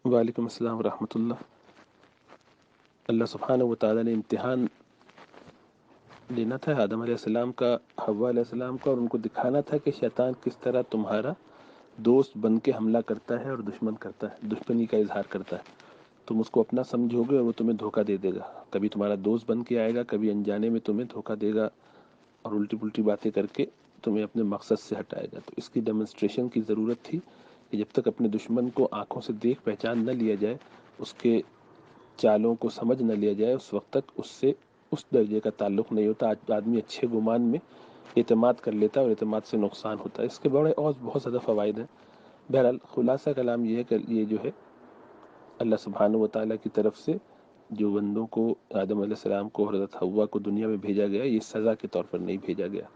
وعلیکم السلام ورحمۃ اللہ۔ اللہ سبحانہ و تعالیٰ نے امتحان لینا تھا آدم علیہ السلام کا، حوا علیہ السلام کا، اور ان کو دکھانا تھا کہ شیطان کس طرح تمہارا دوست بن کے حملہ کرتا ہے اور دشمن کرتا ہے، دشمنی کا اظہار کرتا ہے۔ تم اس کو اپنا سمجھو گے اور وہ تمہیں دھوکہ دے دے گا، کبھی تمہارا دوست بن کے آئے گا، کبھی انجانے میں تمہیں دھوکہ دے گا اور الٹی پلٹی باتیں کر کے تمہیں اپنے مقصد سے ہٹائے گا۔ تو اس کی ڈیمونسٹریشن کی ضرورت تھی کہ جب تک اپنے دشمن کو آنکھوں سے دیکھ پہچان نہ لیا جائے، اس کے چالوں کو سمجھ نہ لیا جائے، اس وقت تک اس سے اس درجے کا تعلق نہیں ہوتا۔ آج آدمی اچھے گمان میں اعتماد کر لیتا ہے اور اعتماد سے نقصان ہوتا ہے۔ اس کے بڑے اور بہت زیادہ فوائد ہیں۔ بہرحال خلاصہ کلام یہ ہے کہ یہ جو ہے اللہ سبحانہ و تعالیٰ کی طرف سے جو بندوں کو، آدم علیہ السلام کو اور حضرت حوا کو دنیا میں بھیجا گیا، یہ سزا کے طور پر نہیں بھیجا گیا۔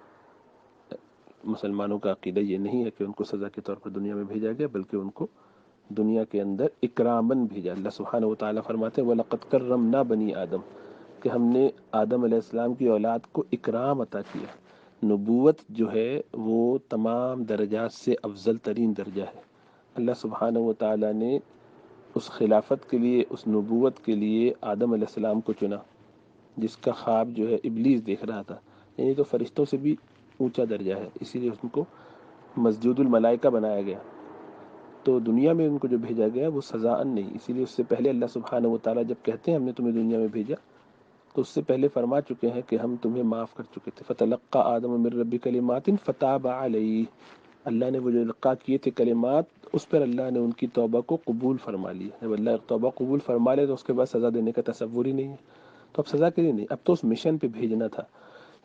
مسلمانوں کا عقیدہ یہ نہیں ہے کہ ان کو سزا کے طور پر دنیا میں بھیجا گیا، بلکہ ان کو دنیا کے اندر اکرامن بھیجا۔ اللہ سبحانہ و تعالیٰ فرماتے ہیں وَلَقَدْ كَرَّمْنَا بَنِي آدم، کہ ہم نے آدم علیہ السلام کی اولاد کو اکرام عطا کیا۔ نبوت جو ہے وہ تمام درجات سے افضل ترین درجہ ہے۔ اللہ سبحانہ و تعالیٰ نے اس خلافت کے لیے، اس نبوت کے لیے آدم علیہ السلام کو چنا، جس کا خواب جو ہے ابلیس دیکھ رہا تھا، یعنی تو فرشتوں سے بھی اونچا درجہ ہے، اسی لیے ان کو مسجود الملائکہ بنایا گیا۔ تو دنیا میں ان کو جو بھیجا گیا وہ سزاءً نہیں، اسی لیے اس سے پہلے اللہ سبحانہ و تعالیٰ جب کہتے ہیں ہم نے تمہیں دنیا میں بھیجا، تو اس سے پہلے فرما چکے ہیں کہ ہم تمہیں معاف کر چکے تھے۔ فَتَلَقَّى آدَمُ مِن رَّبِّهِ كَلِمَاتٍ فَتَابَ عَلَيْهِ، اللہ نے وہ جو لقا کیے تھے کلمات، اس پر اللہ نے ان کی توبہ کو قبول فرما لی۔ جب اللہ توبہ قبول فرما لے تو اس کے بعد سزا دینے کا تصور ہی نہیں ہے۔ تو اب سزا کے لیے نہیں، اب تو اس مشن پہ بھیجنا تھا۔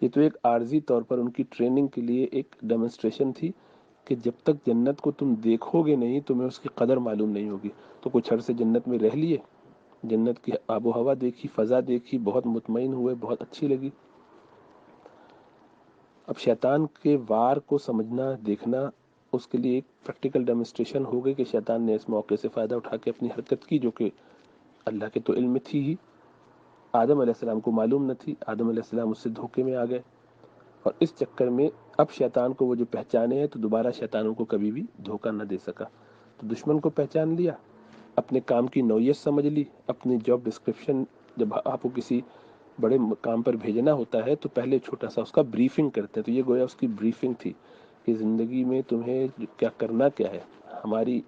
یہ تو ایک عارضی طور پر ان کی ٹریننگ کے لیے ایک ڈیمونسٹریشن تھی کہ جب تک جنت کو تم دیکھو گے نہیں تمہیں اس کی قدر معلوم نہیں ہوگی۔ تو کچھ عرصے جنت میں رہ لیے، جنت کی آب و ہوا دیکھی، فضا دیکھی، بہت مطمئن ہوئے، بہت اچھی لگی۔ اب شیطان کے وار کو سمجھنا، دیکھنا، اس کے لیے ایک پریکٹیکل ڈیمونسٹریشن ہو گئی کہ شیطان نے اس موقع سے فائدہ اٹھا کے اپنی حرکت کی، جو کہ اللہ کے تو علم میں تھی ہی، آدم علیہ السلام کو معلوم نہ تھی۔ آدم علیہ السلام اس سے دھوکے میں آ گئے، اور اس چکر میں اب شیطان کو وہ جو پہچانے ہیں تو دوبارہ شیطانوں کو کبھی بھی دھوکہ نہ دے سکا۔ تو دشمن کو پہچان لیا، اپنے کام کی نوعیت سمجھ لی، اپنی جاب ڈسکرپشن، جب آپ کو کسی بڑے کام پر بھیجنا ہوتا ہے تو پہلے چھوٹا سا اس کا بریفنگ کرتے ہیں، تو یہ گویا اس کی بریفنگ تھی کہ زندگی میں تمہیں کیا کرنا کیا ہے، ہماری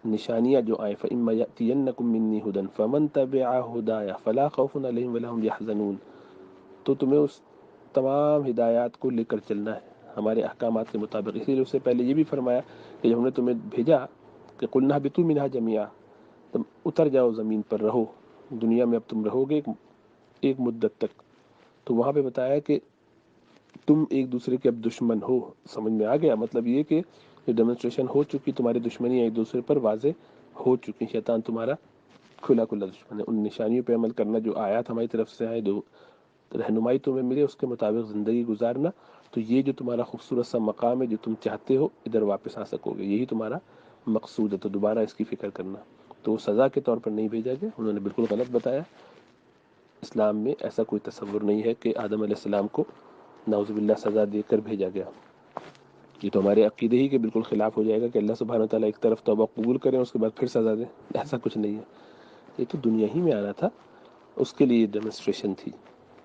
نشانیاں جو آئیں فَإِمَّا يَأْتِيَنَّكُم مِّنِّي هُدًى فَمَن تَبِعَ هُدَايَ فَلَا خَوْفٌ عَلَيْهِمْ وَلَا هُمْ يَحْزَنُونَ۔ تو تمہیں اس تمام ہدایات کو لے کر چلنا ہے ہمارے احکامات کے مطابق۔ اسی لیے اس سے پہلے یہ بھی فرمایا کہ جب ہم نے تمہیں بھیجا کہ قُلْنَا اهْبِطُوا مِنْهَا جَمِيعًا، تم اتر جاؤ زمین پر، رہو دنیا میں، اب تم رہو گے ایک مدت تک۔ تو وہاں پہ بتایا کہ تم ایک دوسرے کے اب دشمن ہو، سمجھ میں آ گیا؟ مطلب یہ کہ ڈیمونسٹریشن ہو چکی، تمہاری دشمنی ایک دوسرے پر واضح ہو چکی، شیطان تمہارا کھلا کھلا دشمن ہے۔ ان نشانیوں پہ عمل کرنا، جو آیات ہماری طرف سے آئے، جو رہنمائی تمہیں ملے، اس کے مطابق زندگی گزارنا، تو یہ جو تمہارا خوبصورت سا مقام ہے جو تم چاہتے ہو، ادھر واپس آ سکو گے، یہی تمہارا مقصود ہے۔ تو دوبارہ اس کی فکر کرنا۔ تو سزا کے طور پر نہیں بھیجا گیا، انہوں نے بالکل غلط بتایا۔ اسلام میں ایسا کوئی تصور نہیں ہے کہ آدم علیہ السلام کو نعوذ باللہ سزا دے کر بھیجا گیا۔ یہ تو ہمارے عقیدے ہی کے بالکل خلاف ہو جائے گا کہ اللہ سبحانہ تعالیٰ ایک طرف توبہ قبول کریں، اس کے بعد پھر سزا دیں، ایسا کچھ نہیں ہے۔ یہ تو دنیا ہی میں آنا تھا، اس کے لیے ڈیمونسٹریشن تھی۔